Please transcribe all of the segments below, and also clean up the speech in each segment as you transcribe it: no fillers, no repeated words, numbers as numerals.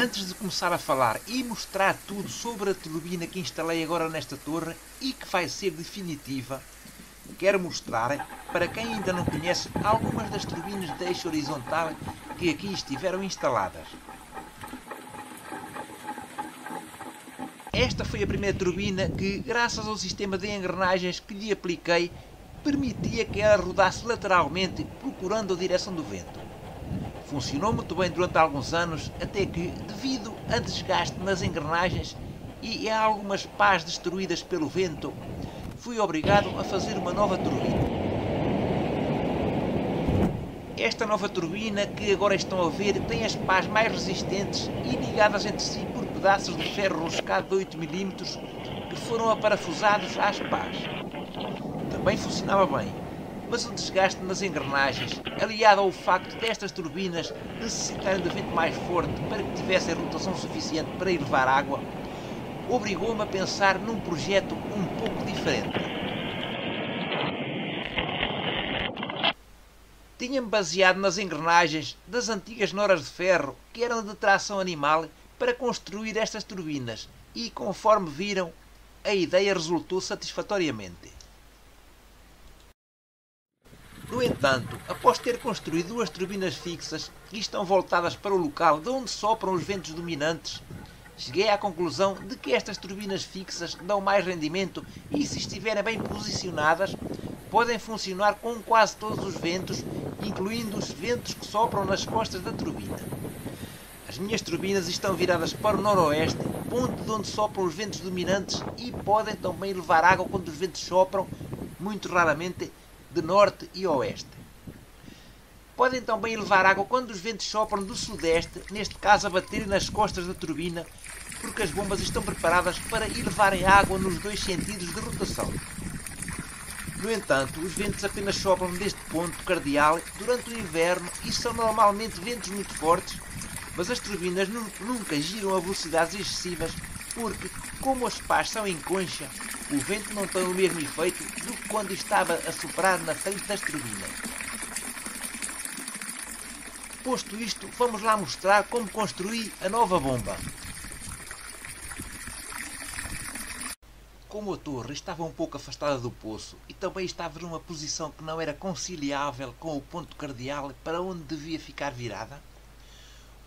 Antes de começar a falar e mostrar tudo sobre a turbina que instalei agora nesta torre e que vai ser definitiva, quero mostrar, para quem ainda não conhece, algumas das turbinas de eixo horizontal que aqui estiveram instaladas. Esta foi a primeira turbina que, graças ao sistema de engrenagens que lhe apliquei, permitia que ela rodasse lateralmente procurando a direção do vento. Funcionou muito bem durante alguns anos, até que, devido a desgaste nas engrenagens e a algumas pás destruídas pelo vento, fui obrigado a fazer uma nova turbina. Esta nova turbina que agora estão a ver tem as pás mais resistentes e ligadas entre si por pedaços de ferro roscado de 8 mm que foram aparafusados às pás. Também funcionava bem, mas o desgaste nas engrenagens, aliado ao facto destas turbinas necessitarem de vento mais forte para que tivessem rotação suficiente para elevar água, obrigou-me a pensar num projeto um pouco diferente. Tinha-me baseado nas engrenagens das antigas noras de ferro que eram de tração animal para construir estas turbinas e, conforme viram, a ideia resultou satisfatoriamente. No entanto, após ter construído duas turbinas fixas que estão voltadas para o local de onde sopram os ventos dominantes, cheguei à conclusão de que estas turbinas fixas dão mais rendimento e, se estiverem bem posicionadas, podem funcionar com quase todos os ventos, incluindo os ventos que sopram nas costas da turbina. As minhas turbinas estão viradas para o noroeste, ponto de onde sopram os ventos dominantes, e podem também levar água quando os ventos sopram, muito raramente, de norte e oeste. Podem também levar água quando os ventos sopram do sudeste, neste caso a baterem nas costas da turbina, porque as bombas estão preparadas para elevarem água nos dois sentidos de rotação. No entanto, os ventos apenas sopram deste ponto cardial durante o inverno e são normalmente ventos muito fortes, mas as turbinas nunca giram a velocidades excessivas porque, como as pás são em concha, o vento não tem o mesmo efeito do que quando estava a soprar na frente das turbinas. Posto isto, vamos lá mostrar como construí a nova bomba. Como a torre estava um pouco afastada do poço e também estava numa posição que não era conciliável com o ponto cardial para onde devia ficar virada,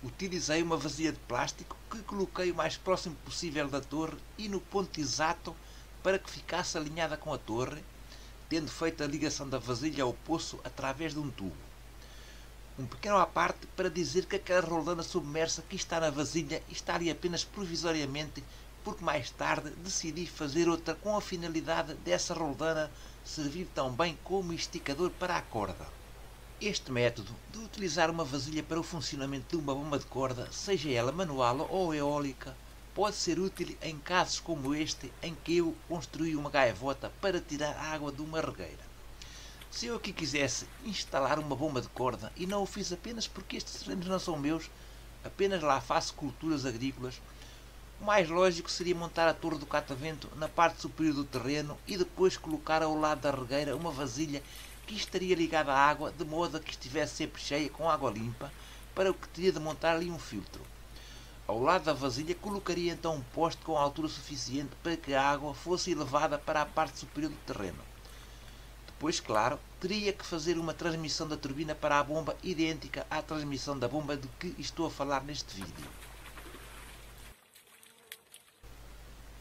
utilizei uma vasilha de plástico que coloquei o mais próximo possível da torre e no ponto exato para que ficasse alinhada com a torre, tendo feito a ligação da vasilha ao poço através de um tubo. Um pequeno à parte para dizer que aquela roldana submersa que está na vasilha está ali apenas provisoriamente, porque mais tarde decidi fazer outra com a finalidade dessa roldana servir tão bem como esticador para a corda. Este método de utilizar uma vasilha para o funcionamento de uma bomba de corda, seja ela manual ou eólica, pode ser útil em casos como este em que eu construí uma gaivota para tirar água de uma regueira. Se eu aqui quisesse instalar uma bomba de corda e não o fiz apenas porque estes terrenos não são meus, apenas lá faço culturas agrícolas, o mais lógico seria montar a torre do catavento na parte superior do terreno e depois colocar ao lado da regueira uma vasilha que estaria ligada à água de modo a que estivesse sempre cheia com água limpa, para o que teria de montar ali um filtro. Ao lado da vasilha colocaria então um poste com altura suficiente para que a água fosse elevada para a parte superior do terreno. Depois, claro, teria que fazer uma transmissão da turbina para a bomba idêntica à transmissão da bomba de que estou a falar neste vídeo.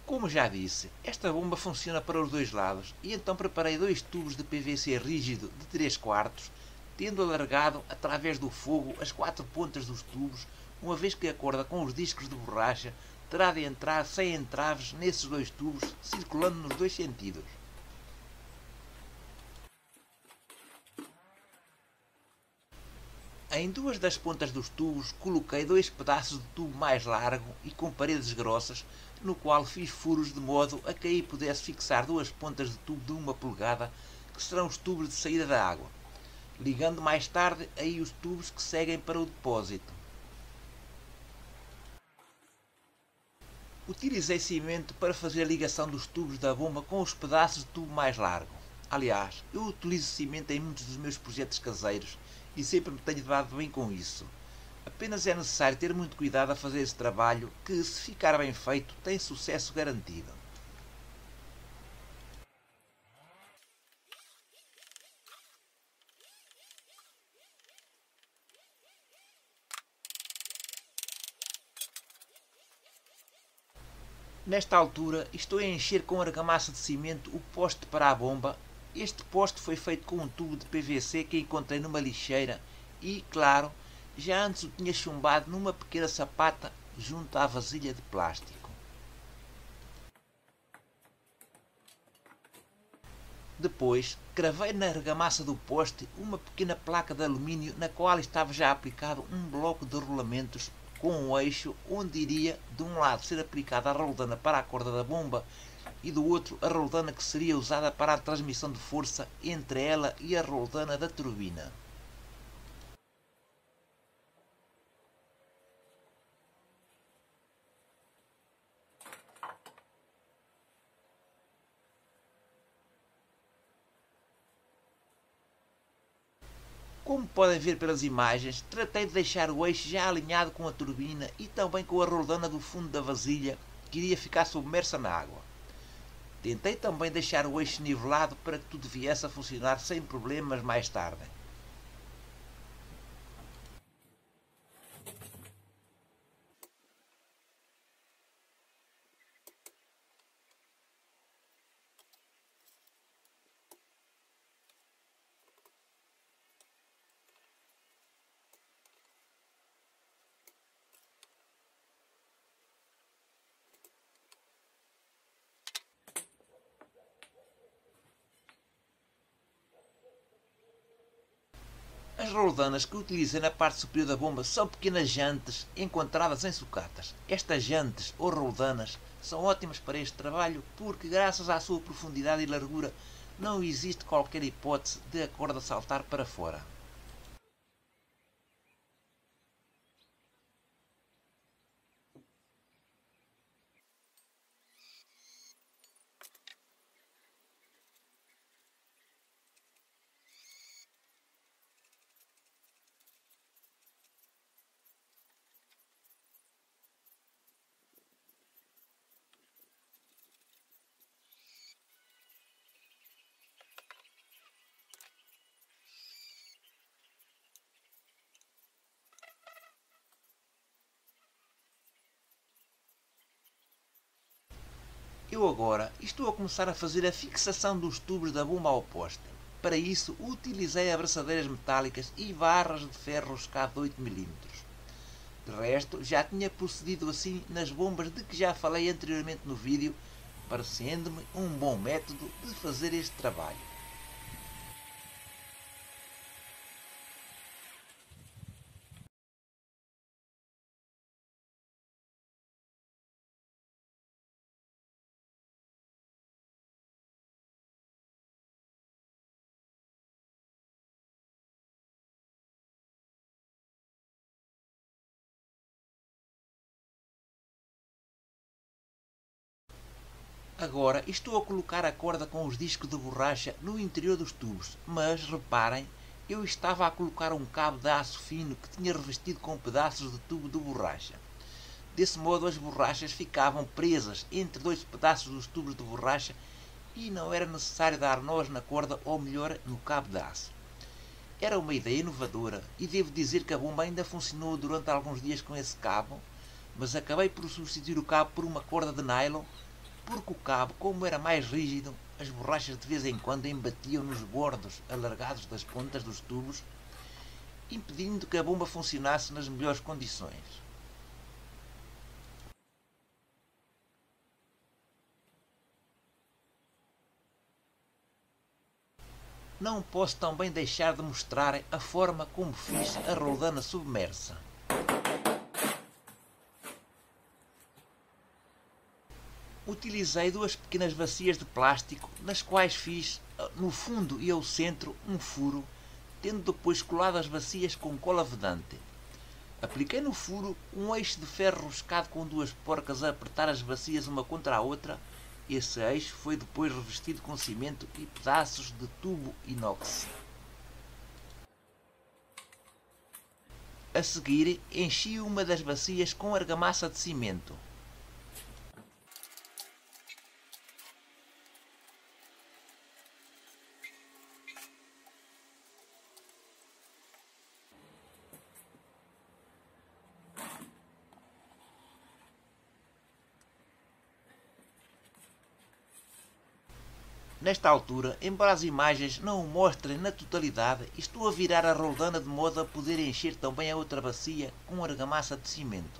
Como já disse, esta bomba funciona para os dois lados e então preparei dois tubos de PVC rígido de 3/4, tendo alargado através do fogo as 4 pontas dos tubos, uma vez que a corda com os discos de borracha terá de entrar sem entraves nesses dois tubos, circulando nos dois sentidos. Em duas das pontas dos tubos coloquei 2 pedaços de tubo mais largo e com paredes grossas, no qual fiz furos de modo a que aí pudesse fixar 2 pontas de tubo de 1 polegada, que serão os tubos de saída da água, ligando mais tarde aí os tubos que seguem para o depósito. Utilizei cimento para fazer a ligação dos tubos da bomba com os pedaços de tubo mais largo. Aliás, eu utilizo cimento em muitos dos meus projetos caseiros e sempre me tenho dado bem com isso. Apenas é necessário ter muito cuidado a fazer esse trabalho que, se ficar bem feito, tem sucesso garantido. Nesta altura, estou a encher com argamassa de cimento o poste para a bomba. Este poste foi feito com um tubo de PVC que encontrei numa lixeira e, claro, já antes o tinha chumbado numa pequena sapata junto à vasilha de plástico. Depois, cravei na argamassa do poste uma pequena placa de alumínio na qual estava já aplicado um bloco de rolamentos com um eixo onde iria de um lado ser aplicada a roldana para a corda da bomba e do outro a roldana que seria usada para a transmissão de força entre ela e a roldana da turbina. Como podem ver pelas imagens, tratei de deixar o eixo já alinhado com a turbina e também com a roldana do fundo da vasilha, que iria ficar submersa na água. Tentei também deixar o eixo nivelado para que tudo viesse a funcionar sem problemas mais tarde. As roldanas que utilizei na parte superior da bomba são pequenas jantes encontradas em sucatas. Estas jantes ou roldanas são ótimas para este trabalho porque, graças à sua profundidade e largura, não existe qualquer hipótese de a corda saltar para fora. Eu agora estou a começar a fazer a fixação dos tubos da bomba ao poste. Para isso, utilizei abraçadeiras metálicas e barras de ferro roscado de 8 mm. De resto, já tinha procedido assim nas bombas de que já falei anteriormente no vídeo, parecendo-me um bom método de fazer este trabalho. Agora estou a colocar a corda com os discos de borracha no interior dos tubos, mas reparem, eu estava a colocar um cabo de aço fino que tinha revestido com pedaços de tubo de borracha. Desse modo as borrachas ficavam presas entre dois pedaços dos tubos de borracha e não era necessário dar nós na corda ou melhor no cabo de aço. Era uma ideia inovadora e devo dizer que a bomba ainda funcionou durante alguns dias com esse cabo, mas acabei por substituir o cabo por uma corda de nylon porque o cabo, como era mais rígido, as borrachas de vez em quando embatiam nos bordos alargados das pontas dos tubos, impedindo que a bomba funcionasse nas melhores condições. Não posso também deixar de mostrar a forma como fiz a roldana submersa. Utilizei duas pequenas bacias de plástico, nas quais fiz, no fundo e ao centro, um furo, tendo depois colado as bacias com cola vedante. Apliquei no furo um eixo de ferro roscado com duas porcas a apertar as bacias uma contra a outra. Esse eixo foi depois revestido com cimento e pedaços de tubo inox. A seguir, enchi uma das bacias com argamassa de cimento. Nesta altura, embora as imagens não o mostrem na totalidade, estou a virar a roldana de modo a poder encher também a outra bacia com argamassa de cimento.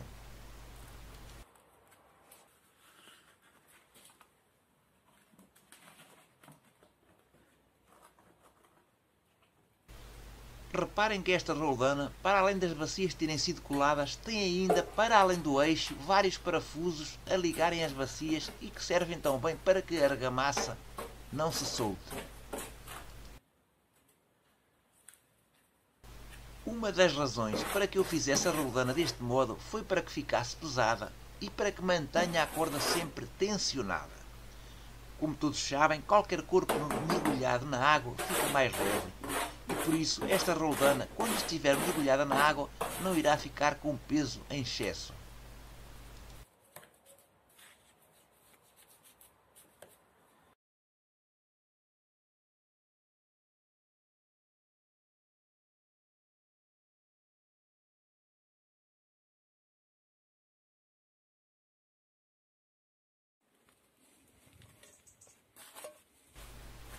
Reparem que esta roldana, para além das bacias terem sido coladas, tem ainda, para além do eixo, vários parafusos a ligarem as bacias e que servem também para que a argamassa não se solte. Uma das razões para que eu fizesse a roldana deste modo foi para que ficasse pesada e para que mantenha a corda sempre tensionada. Como todos sabem, qualquer corpo mergulhado na água fica mais leve e por isso esta roldana, quando estiver mergulhada na água, não irá ficar com peso em excesso.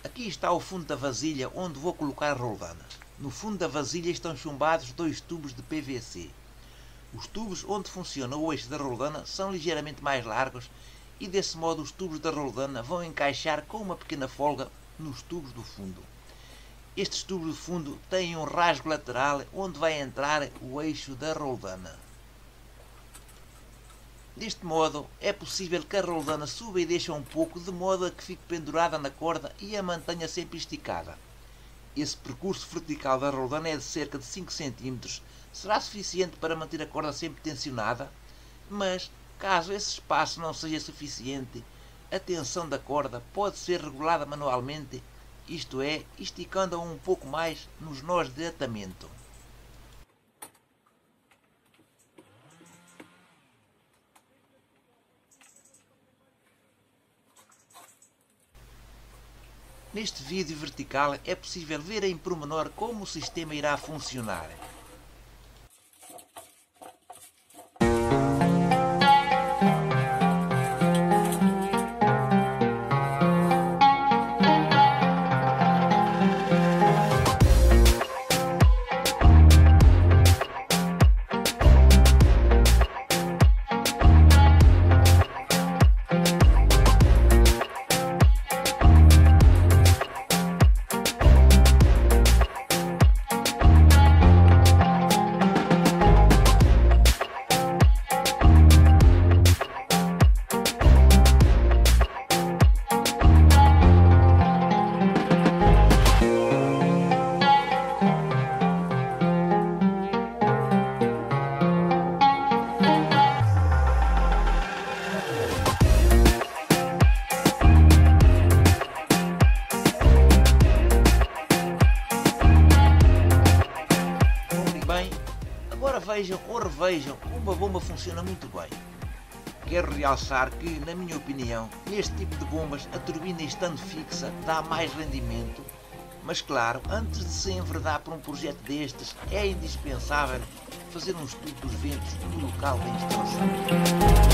Aqui está o fundo da vasilha onde vou colocar a roldana. No fundo da vasilha estão chumbados 2 tubos de PVC. Os tubos onde funciona o eixo da roldana são ligeiramente mais largos e desse modo os tubos da roldana vão encaixar com uma pequena folga nos tubos do fundo. Estes tubos do fundo têm um rasgo lateral onde vai entrar o eixo da roldana. Deste modo, é possível que a roldana suba e desça um pouco, de modo a que fique pendurada na corda e a mantenha sempre esticada. Esse percurso vertical da roldana é de cerca de 5 cm. Será suficiente para manter a corda sempre tensionada, mas, caso esse espaço não seja suficiente, a tensão da corda pode ser regulada manualmente, isto é, esticando-a um pouco mais nos nós de atamento. Neste vídeo vertical é possível ver em pormenor como o sistema irá funcionar. Vejam ou revejam, uma bomba funciona muito bem. Quero realçar que, na minha opinião, neste tipo de bombas a turbina estando fixa dá mais rendimento, mas claro, antes de se enverdar por um projeto destes, é indispensável fazer um estudo dos ventos no local da instalação.